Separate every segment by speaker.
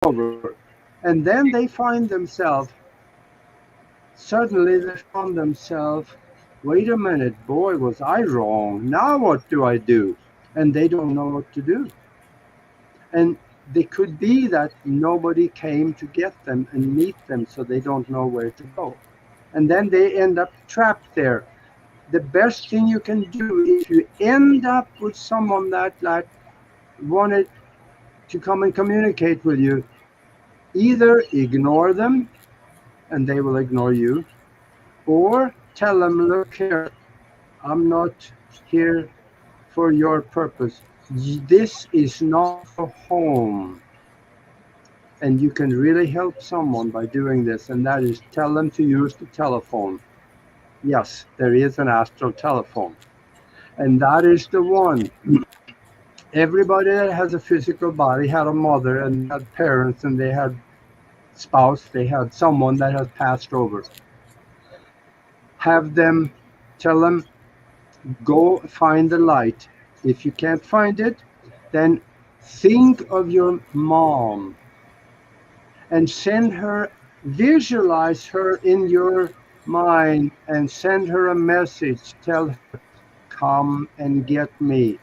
Speaker 1: over. And then they find themselves, suddenly they found themselves, wait a minute, boy, was I wrong? Now what do I do? And they don't know what to do. And it could be that nobody came to get them and meet them, so they don't know where to go. And then they end up trapped there. The best thing you can do if you end up with someone that wanted to come and communicate with you, either ignore them and they will ignore you, or tell them, look here, I'm not here for your purpose. This is not your home. And you can really help someone by doing this, and that is tell them to use the telephone. Yes, there is an astral telephone, and that is the one. Everybody that has a physical body had a mother, and they had parents, and they had spouse, they had someone that has passed over. Have them, tell them, go find the light. If you can't find it, then think of your mom and send her, visualize her in your mind and send her a message. Tell her, come and get me.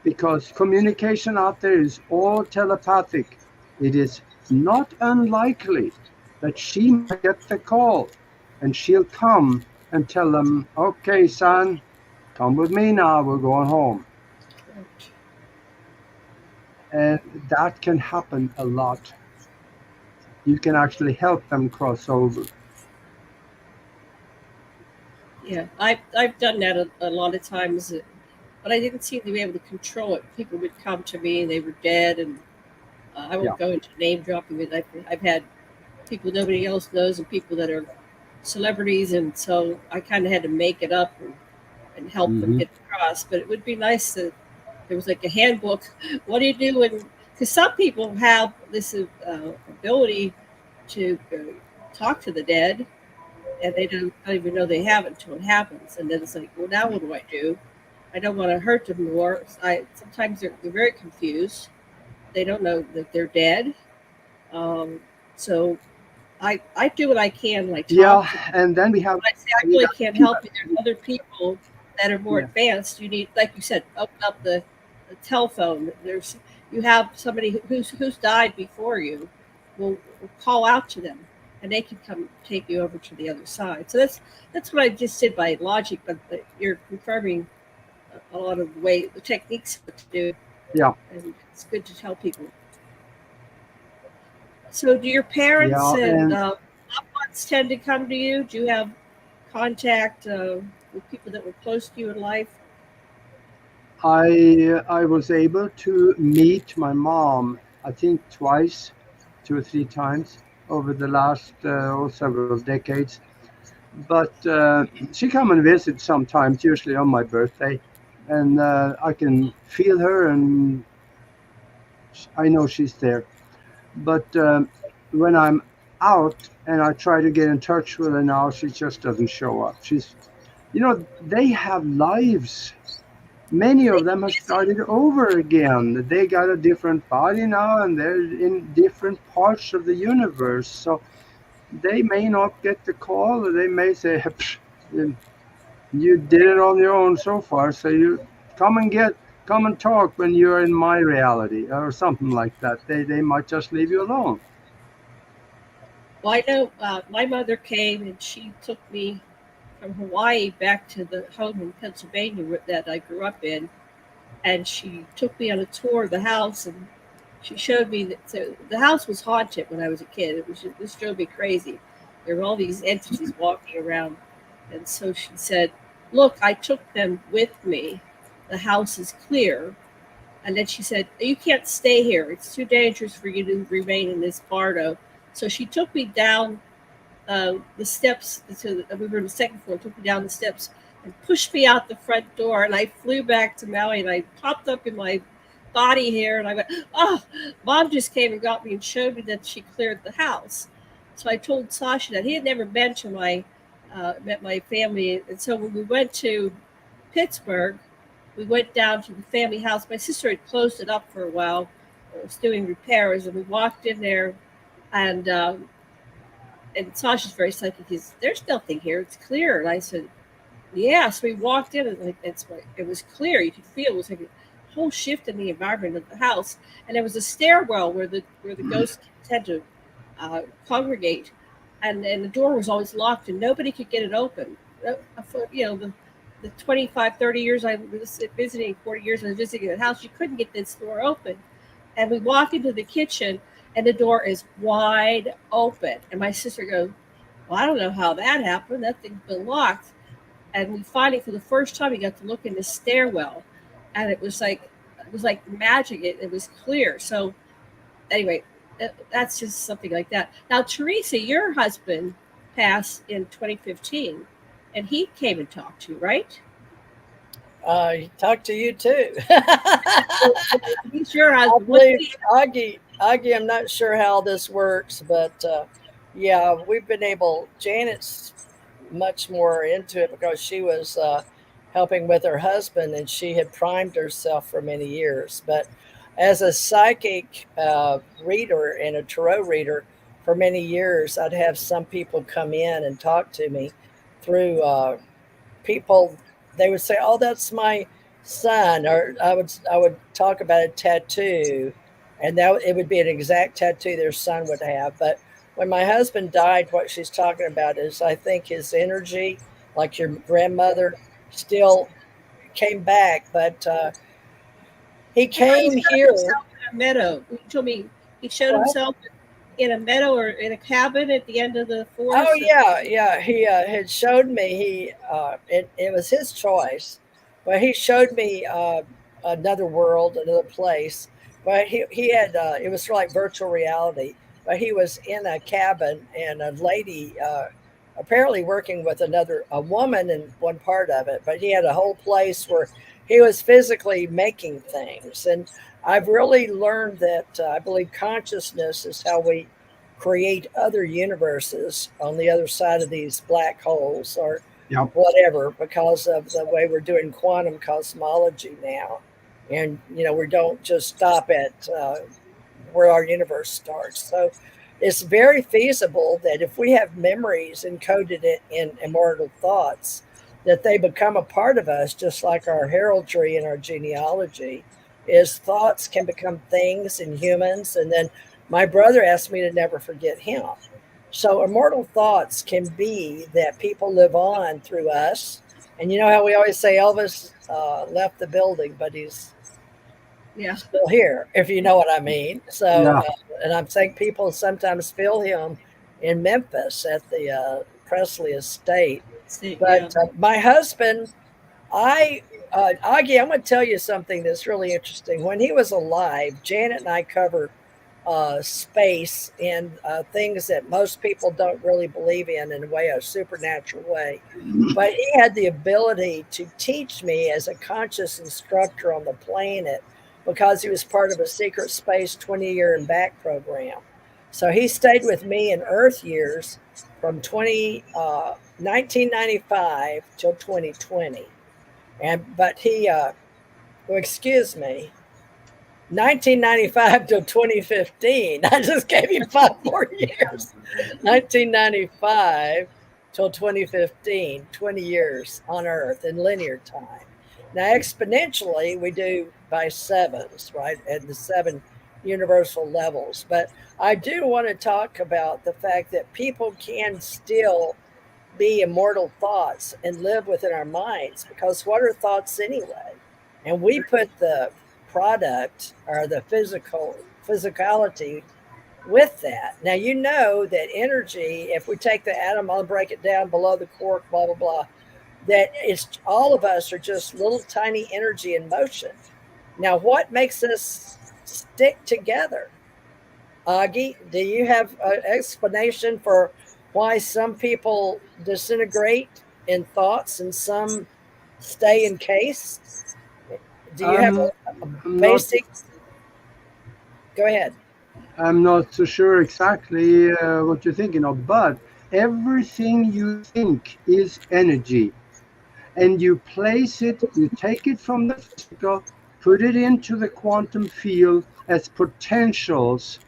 Speaker 1: Because communication out there is all telepathic. It is not unlikely that she might get the call and she'll come and tell them, okay, son, come with me now, we're going home. And that can happen a lot. You can actually help them cross over.
Speaker 2: Yeah, I've done that a lot of times, but I didn't seem to be able to control it. People would come to me and they were dead, and I
Speaker 1: Yeah.
Speaker 2: won't go into name dropping, but I've had people nobody else knows and people that are celebrities, and so I kind of had to make it up and help them
Speaker 1: Mm-hmm.
Speaker 2: get across. But it would be nice that there was like a handbook. What do you do when? Because some people have this ability to talk to the dead, and they don't even know they have it until it happens. And then it's like, well, now what do I do? I don't want to hurt them more. I sometimes they're very confused. They don't know that they're dead. Um, so I do what I can, like talk
Speaker 1: Yeah,
Speaker 2: to them.
Speaker 1: and then we have
Speaker 2: But I say I
Speaker 1: we
Speaker 2: really
Speaker 1: got
Speaker 2: can't help you. There's other people that are more
Speaker 1: yeah.
Speaker 2: advanced. You need, like you said, open up the telephone. There's you have somebody who's died before you. Will call out to them, and they can come take you over to the other side. So that's what I just did by logic, but you're confirming a lot of the way the techniques of what to do,
Speaker 1: Yeah,
Speaker 2: and it's good to tell people. So, do your parents
Speaker 1: yeah,
Speaker 2: and
Speaker 1: and
Speaker 2: loved ones tend to come to you? Do you have contact with people that were close to you in life?
Speaker 1: I was able to meet my mom, I think twice, 2 or 3 times over the last several decades. But she come and visit sometimes, usually on my birthday, and I can feel her, and I know she's there. But when I'm out and I try to get in touch with her now, she just doesn't show up. They have lives. Many
Speaker 2: They
Speaker 1: of
Speaker 2: get
Speaker 1: them have
Speaker 2: busy.
Speaker 1: started over again. They got a different body now and they're in different parts of the universe. So they may not get the call, or they may say, "Psh, you did it on your own so far, so you come and come and talk when you're in my reality," or something like that. They might just leave you alone.
Speaker 2: Well, I know my mother came and she took me from Hawaii back to the home in Pennsylvania that I grew up in, and she took me on a tour of the house, and she showed me that so the house was haunted when I was a kid. This drove me crazy. There were all these entities walking around, and so she said, "Look, I took them with me. The house is clear." And then she said, "You can't stay here. It's too dangerous for you to remain in this bardo." So she took me down the steps. We were on the second floor. Took me down the steps and pushed me out the front door. And I flew back to Maui, and I popped up in my body hair. And I went, "Oh, Mom just came and got me and showed me that she cleared the house." So I told Sasha that he had never been to met my family. And so when we went to Pittsburgh, we went down to the family house. My sister had closed it up for a while, was doing repairs, and we walked in there, and Sasha's very psychic. There's nothing here. It's clear. And I said, yeah. So we walked in, and like it was clear. You could feel it was like a whole shift in the environment of the house, and there was a stairwell where the ghosts tend to congregate, and the door was always locked, and nobody could get it open. You know, the 25, 30 years I was visiting, 40 years I was visiting the house, you couldn't get this door open. And we walk into the kitchen, and the door is wide open. And my sister goes, well, I don't know how that happened. That thing's been locked. And we finally, for the first time, we got to look in the stairwell, and it was like magic. It was clear. So anyway, that's just something like that. Now, Teresa, your husband passed in 2015, and he came and talked to you, right?
Speaker 3: He talked to you too.
Speaker 2: He's your
Speaker 3: I
Speaker 2: husband.
Speaker 3: believe Augie, I'm not sure how this works, but yeah, we've been able. Janet's much more into it because she was helping with her husband, and she had primed herself for many years. But as a psychic reader and a tarot reader for many years, I'd have some people come in and talk to me through people. They would say, "Oh, that's my son," or I would talk about a tattoo, and that it would be an exact tattoo their son would have. But when my husband died, what she's talking about is, I think, his energy, like your grandmother, still came back, but he
Speaker 2: I thought he
Speaker 3: came
Speaker 2: showed
Speaker 3: here.
Speaker 2: himself in a meadow. He told me he showed
Speaker 3: What?
Speaker 2: himself in a meadow or in a cabin at the end of the
Speaker 3: Oh
Speaker 2: forest.
Speaker 3: yeah, yeah. He had showed me. It was his choice, but he showed me another world, another place. But he had it was sort of like virtual reality. But he was in a cabin, and a lady apparently working with a woman in one part of it. But he had a whole place where he was physically making things, and I've really learned that I believe consciousness is how we create other universes on the other side of these black holes or
Speaker 1: Yep.
Speaker 3: whatever, because of the way we're doing quantum cosmology now. And we don't just stop at where our universe starts. So it's very feasible that if we have memories encoded in immortal thoughts, that they become a part of us, just like our heraldry and our genealogy. Is thoughts can become things in humans, and then my brother asked me to never forget him. So immortal thoughts can be that people live on through us. And you know how we always say Elvis left the building, but he's
Speaker 2: Yeah.
Speaker 3: still here, if you know what I mean. So,
Speaker 1: Yeah.
Speaker 3: and I'm saying people sometimes feel him in Memphis at the Presley estate.
Speaker 2: See, yeah.
Speaker 3: But my husband, Augie, I'm going to tell you something that's really interesting. When he was alive, Janet and I cover space and things that most people don't really believe in a way, a supernatural way. But he had the ability to teach me as a conscious instructor on the planet because he was part of a secret space 20-year and back program. So he stayed with me in Earth years from 1995 till 2020. But he, well, excuse me, 1995 till 2015. I just gave you 5 more years. 1995 till 2015, 20 years on Earth in linear time. Now, exponentially, we do by sevens, right? At the seven universal levels. But I do want to talk about the fact that people can still be immortal thoughts and live within our minds, because what are thoughts anyway? And we put the product or the physicality with that. Now you know that energy, if we take the atom, I'll break it down below the quark, blah blah blah, that it's all of us are just little tiny energy in motion. Now what makes us stick together? Augie, do you have an explanation for why some people disintegrate in thoughts and some stay encased? Do you have
Speaker 1: I'm,
Speaker 3: a
Speaker 1: I'm not
Speaker 3: basic? Go ahead.
Speaker 1: I'm not so sure exactly what you're thinking of, but everything you think is energy, and you place it, you take it from the physical, put it into the quantum field, as potentials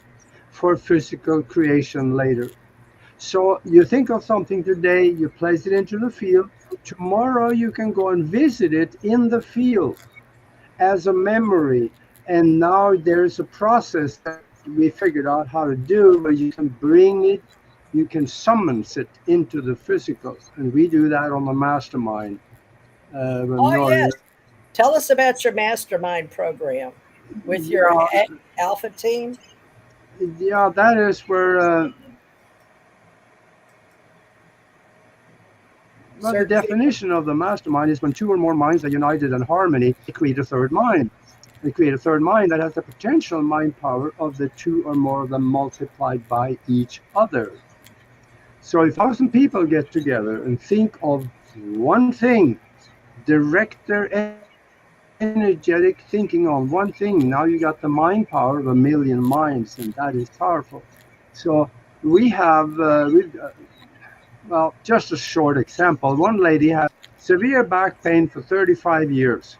Speaker 1: for physical creation later. So you think of something today, you place it into the field. Tomorrow you can go and visit it in the field as a memory. And now there's a process that we figured out how to do where you can bring it, you can summon it into the physical. And we do that on the mastermind. When
Speaker 3: Oh,
Speaker 1: Nori,
Speaker 3: yes. Tell us about your mastermind program with your
Speaker 1: yeah,
Speaker 3: alpha team.
Speaker 1: yeah, that is where, well, the
Speaker 3: Certain people.
Speaker 1: definition of the mastermind is when two or more minds are united in harmony, they create a third mind. They create a third mind that has the potential mind power of the two or more of them multiplied by each other. So if 1,000 people get together and think of one thing, direct their energetic thinking on one thing, now you got the mind power of 1,000,000 minds, and that is powerful. So we have, well, just a short example. One lady had severe back pain for 35 years.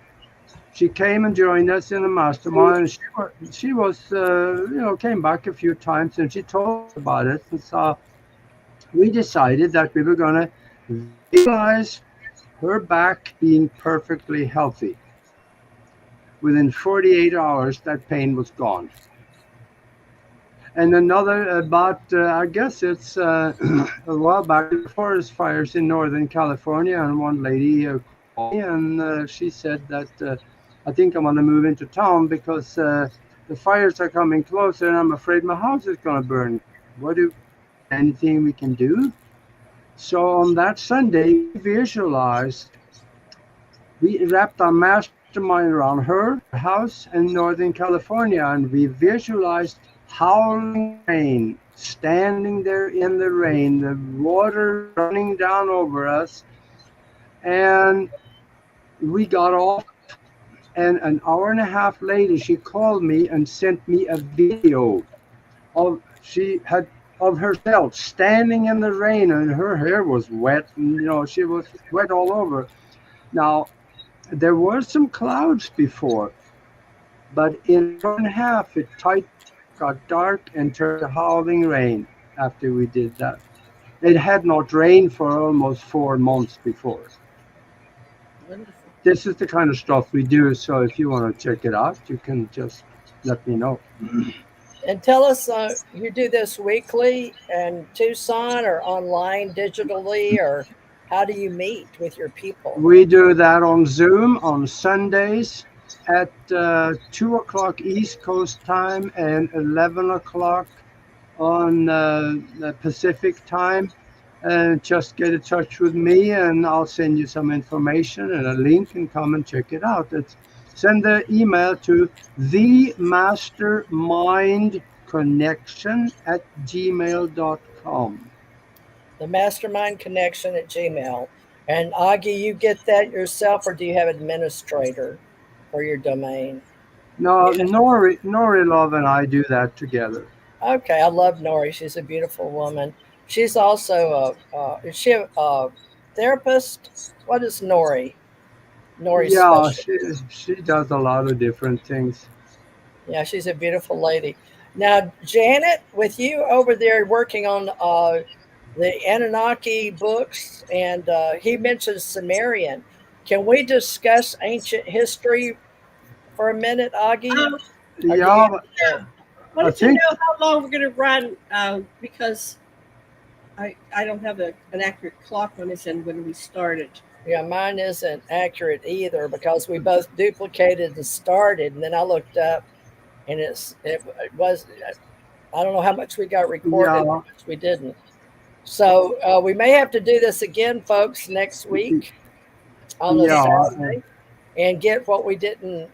Speaker 1: She came and joined us in the mastermind. She came back a few times and she told us about it. And so we decided that we were going to visualize her back being perfectly healthy. Within 48 hours, that pain was gone. And another about, I guess it's a while back, there were forest fires in Northern California, and one lady called me and she said that I think I'm going to move into town because the fires are coming closer and I'm afraid my house is going to burn. What do, is there anything we can do? So on that Sunday, we wrapped our mastermind around her, her house in Northern California, and we visualized howling rain, standing there in the rain, the water running down over us. And we got off, and an hour and a half later, she called me and sent me a video of herself standing in the rain, and her hair was wet, and she was wet all over. Now, there were some clouds before, but in an hour and a half it tightened up, got dark, and turned to howling rain after we did that. It had not rained for almost 4 months before.
Speaker 2: Wonderful.
Speaker 1: This is the kind of stuff we do, so if you want to check it out, you can just let me know.
Speaker 3: And tell us, you do this weekly in Tucson or online digitally, or how do you meet with your people?
Speaker 1: We do that on Zoom on Sundays at 2 o'clock East Coast time and 11 o'clock on the Pacific time. And just get in touch with me and I'll send you some information and a link and come and check it out. Send the email to themastermindconnection@gmail.com.
Speaker 3: The Mastermind Connection at Gmail. And Augie, you get that yourself, or do you have an administrator for your domain?
Speaker 1: No,
Speaker 3: Yeah.
Speaker 1: Nori Love and I do that together.
Speaker 3: Okay, I love Nori. She's a beautiful woman. She's also is she a therapist? What is Nori? Nori's
Speaker 1: Yeah,
Speaker 3: special.
Speaker 1: she does a lot of different things.
Speaker 3: Yeah, she's a beautiful lady. Now, Janet, with you over there working on the Anunnaki books, and he mentions Sumerian. Can we discuss ancient history for a minute, Augie?
Speaker 2: Um,
Speaker 3: Or do you?
Speaker 1: Yeah,
Speaker 2: yeah.
Speaker 1: I
Speaker 2: Wanted to
Speaker 1: think
Speaker 2: know how long we're going to run because I don't have an accurate clock on this end when we started.
Speaker 3: Yeah, mine isn't accurate either because we both duplicated and started, and then I looked up, and it was, I don't know how much we got recorded, how
Speaker 1: yeah,
Speaker 3: much we didn't. So we may have to do this again, folks, next week on a
Speaker 1: yeah,
Speaker 3: Saturday, and get what we didn't,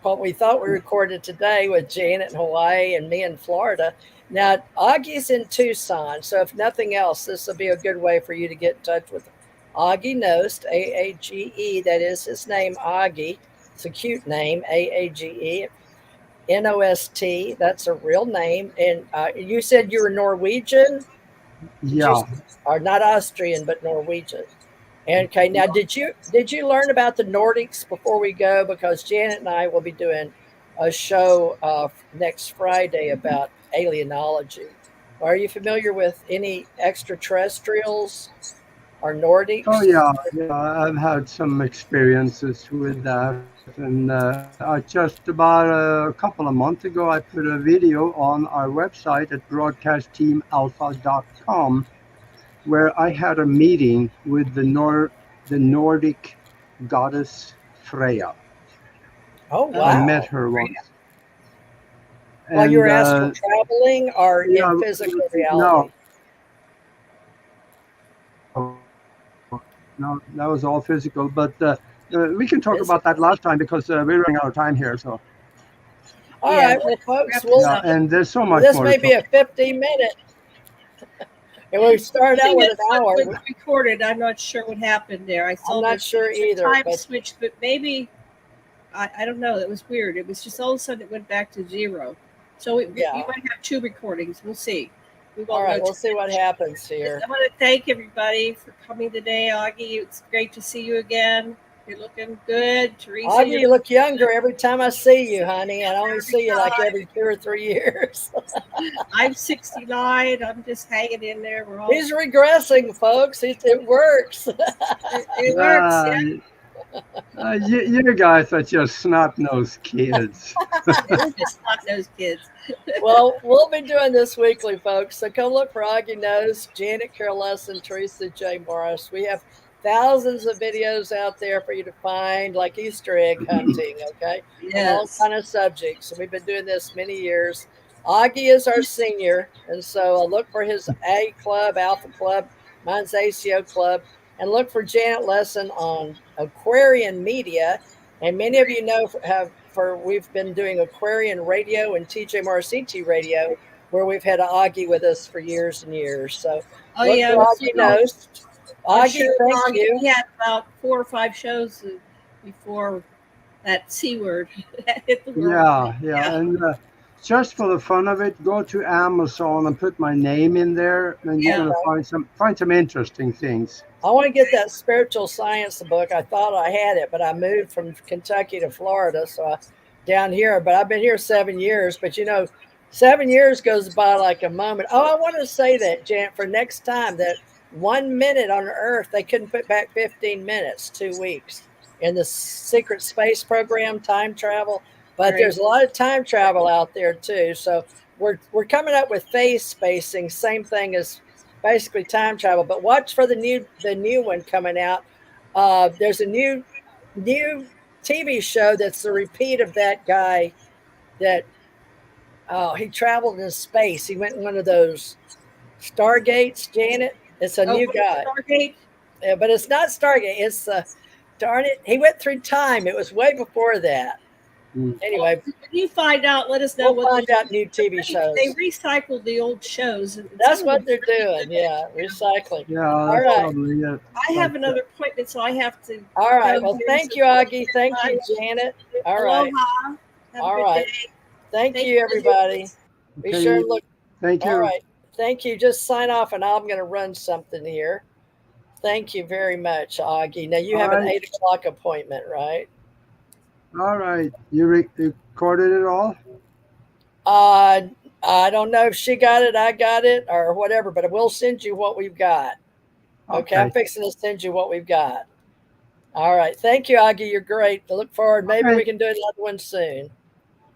Speaker 3: what we thought we recorded today with Janet in Hawaii and me in Florida. Now, Augie's in Tucson, so if nothing else, this will be a good way for you to get in touch with Augie Nost, Aage. That is his name, Augie. It's a cute name, Aage. Nost. That's a real name. And you said you were Norwegian. Did you?
Speaker 1: yeah.
Speaker 3: Or not Austrian, but Norwegian. And okay, now did you learn about the Nordics before we go? Because Janet and I will be doing a show next Friday about alienology. Are you familiar with any extraterrestrials or
Speaker 1: Oh
Speaker 3: Nordics?
Speaker 1: yeah, yeah. I've had some experiences with that, and I just about a couple of months ago, I put a video on our website at broadcastteamalpha.com where I had a meeting with the Nordic goddess Freya.
Speaker 3: Oh,
Speaker 1: I
Speaker 2: Oh,
Speaker 1: met
Speaker 3: wow.
Speaker 1: her once,
Speaker 3: While you
Speaker 1: and
Speaker 3: were astral traveling or in
Speaker 1: yeah,
Speaker 3: physical
Speaker 1: no,
Speaker 3: reality?
Speaker 1: no, that was all physical. But we can talk about that
Speaker 3: Physical.
Speaker 1: last time because we're running out of time here. So
Speaker 3: All
Speaker 2: yeah.
Speaker 3: right.
Speaker 2: Let's
Speaker 3: Well, folks,
Speaker 2: wrap this
Speaker 1: yeah,
Speaker 2: up.
Speaker 1: and there's so much
Speaker 3: this
Speaker 1: more to
Speaker 3: may be
Speaker 1: talk.
Speaker 3: a 15-minute, and we started out
Speaker 2: Thing
Speaker 3: with
Speaker 2: is,
Speaker 3: an
Speaker 2: what
Speaker 3: hour.
Speaker 2: was recorded, I'm not sure what happened there. I
Speaker 3: I'm
Speaker 2: saw
Speaker 3: not sure
Speaker 2: there's a
Speaker 3: either,
Speaker 2: time
Speaker 3: but
Speaker 2: switch, but maybe I don't know. It was weird. It was just all of a sudden it went back to zero. So you
Speaker 3: yeah.
Speaker 2: might have two recordings. We'll see. We
Speaker 3: All
Speaker 2: won't know
Speaker 3: right. We'll
Speaker 2: till
Speaker 3: see what
Speaker 2: finish.
Speaker 3: happens here.
Speaker 2: I want to thank everybody for coming today, Augie. It's great to see you again. You're looking good, Teresa.
Speaker 3: Augie,
Speaker 2: You're
Speaker 3: you look
Speaker 2: looking
Speaker 3: younger every time I see you, honey. I only
Speaker 2: every
Speaker 3: see you like
Speaker 2: time.
Speaker 3: every 2 or 3 years.
Speaker 2: I'm 69. I'm just hanging in there. We're all
Speaker 3: He's regressing, folks. It works.
Speaker 2: it works.
Speaker 1: Uh, you guys are just snot-nosed kids.
Speaker 2: Yeah, we're just not those kids.
Speaker 3: Well, we'll be doing this weekly, folks. So come look for Augie Knows, Janet Carol Lesson, Teresa J. Morris. We have thousands of videos out there for you to find, like Easter egg hunting, okay, on all
Speaker 2: Yes.
Speaker 3: kind of subjects. So we've been doing this many years. Augie is our senior, and so I'll look for his A Club, Alpha Club, mine's ACO Club, and look for Janet Lesson on Aquarian Media. And many of you know have for we've been doing Aquarian Radio and TJ Marciti Radio, where we've had Augie with us for years and years. So
Speaker 2: Oh
Speaker 3: look
Speaker 2: yeah,
Speaker 3: for
Speaker 2: we'll see.
Speaker 3: Augie Knows.
Speaker 2: I'm
Speaker 3: Augie,
Speaker 2: sure
Speaker 3: thank you.
Speaker 2: he had about 4 or 5 shows before that C word hit the world.
Speaker 1: Yeah, yeah,
Speaker 2: Yeah.
Speaker 1: and just for the fun of it, go to Amazon and put my name in there, and you're
Speaker 2: Yeah.
Speaker 1: gonna find some interesting things.
Speaker 3: I want to get that spiritual science book. I thought I had it, but I moved from Kentucky to Florida, so down here. But I've been here 7 years. But 7 years goes by like a moment. Oh, I want to say that, Jan, for next time that 1 minute on Earth they couldn't put back 15 minutes, 2 weeks in the secret space program, time travel. But
Speaker 2: Right.
Speaker 3: there's a lot of time travel out there too. So we're coming up with phase spacing, same thing as basically time travel. But watch for the new one coming out. There's a new TV show that's the repeat of that guy that he traveled in space. He went in one of those Stargates, Janet. It's a
Speaker 2: Oh,
Speaker 3: new
Speaker 2: what is
Speaker 3: guy,
Speaker 2: Stargate?
Speaker 3: but it's not Stargate. It's darn it. He went through time. It was way before that.
Speaker 1: Mm.
Speaker 2: Well,
Speaker 3: Anyway,
Speaker 2: when you find out, let us know
Speaker 3: we'll
Speaker 2: what
Speaker 3: find out new TV
Speaker 2: they
Speaker 3: shows.
Speaker 2: recycled the old shows, and some
Speaker 3: That's
Speaker 2: of them
Speaker 3: what they're
Speaker 2: are pretty
Speaker 3: doing.
Speaker 2: good.
Speaker 3: Yeah, recycling.
Speaker 1: Yeah,
Speaker 3: All
Speaker 1: that's
Speaker 3: right.
Speaker 1: probably it.
Speaker 2: I
Speaker 1: But
Speaker 2: have another appointment, so I have to
Speaker 3: All
Speaker 2: go
Speaker 3: right. Well,
Speaker 2: here.
Speaker 3: thank
Speaker 2: So
Speaker 3: you, Augie. Thank you,
Speaker 2: much.
Speaker 3: Janet. All right.
Speaker 2: Aloha. Have a
Speaker 3: All
Speaker 2: good
Speaker 3: right.
Speaker 2: day.
Speaker 3: Thank
Speaker 2: Thank
Speaker 3: you,
Speaker 2: you.
Speaker 3: everybody. Be sure
Speaker 1: okay,
Speaker 3: and look.
Speaker 1: thank
Speaker 3: All
Speaker 1: you.
Speaker 3: right. Thank you. Just sign off, and I'm going to run something here. Thank you very much, Augie. Now, you
Speaker 1: All
Speaker 3: have an
Speaker 1: right,
Speaker 3: 8 o'clock appointment, right?
Speaker 1: all right. You recorded it all?
Speaker 3: Uh, I don't know if she got it, I got it, or whatever, but we'll send you what we've got. Okay. I'm
Speaker 1: Okay,
Speaker 3: fixing to send you what we've got. All right. Thank you, Augie. You're great. I look forward. Maybe we
Speaker 1: okay.
Speaker 3: can do another one soon.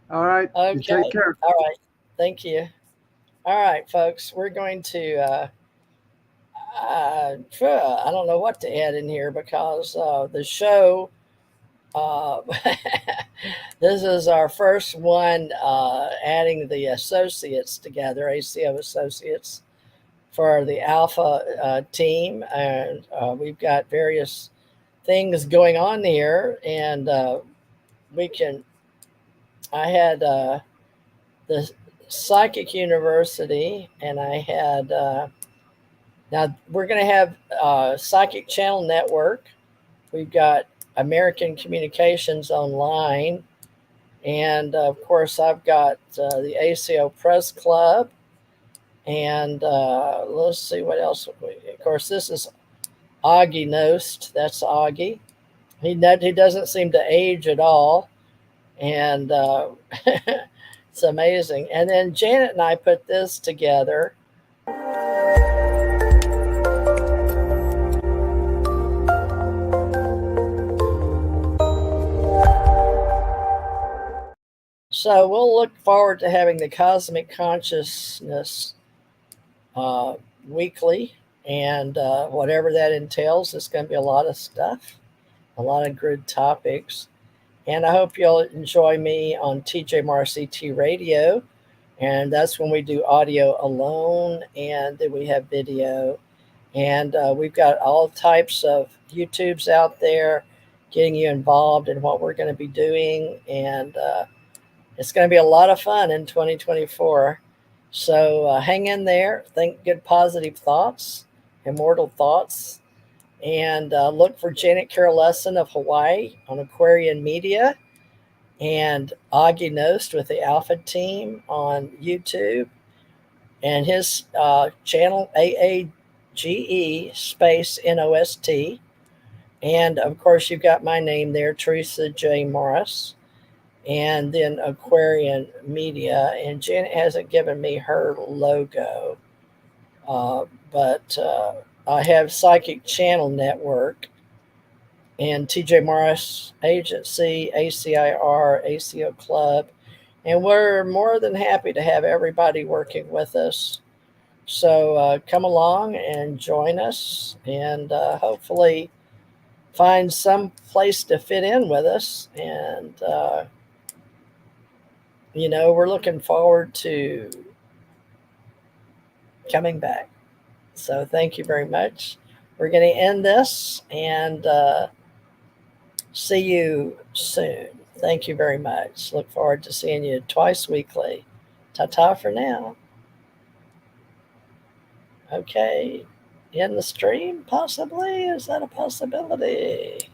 Speaker 1: All right. You take
Speaker 3: Okay.
Speaker 1: care.
Speaker 3: All right. Thank you. All right, folks. We're going to. I don't know what to add in here because the show. Uh, this is our first one adding the associates together, ACO associates for the Alpha team, and we've got various things going on here, and we can. I had the Psychic University, and I had. Now we're going to have Psychic Channel Network. We've got American Communications Online, and of course I've got the ACO Press Club, and let's see what else. Of course, this is Augie Nost. That's Augie. He doesn't seem to age at all. And it's amazing. And then Janet and I put this together. So we'll look forward to having the Cosmic Consciousness weekly, and whatever that entails, it's going to be a lot of stuff, a lot of good topics. And I hope you'll enjoy me on TJ Morris ET Radio. And that's when we do audio alone, and then we have video. And we've got all types of YouTubes out there getting you involved in what we're going to be doing. And it's going to be a lot of fun in 2024. So hang in there, think good positive thoughts, immortal thoughts, and look for Janet Carroll Lesson of Hawaii on Aquarian Media, and Augie Nost with the Alpha Team on YouTube, and his channel AAGE space NOST. And of course, you've got my name there, Teresa J. Morris, and then Aquarian Media. And Janet hasn't given me her logo, but I have Psychic Channel Network and TJ Morris Agency, ACIR, ACO Club. And we're more than happy to have everybody working with us. So come along and join us, and hopefully find some place to fit in with us. And, we're looking forward to coming back. So thank you very much. We're going to end this and see you soon. Thank you very much. Look forward to seeing you twice weekly. Ta-ta for now. Okay. End the stream, possibly? Is that a possibility?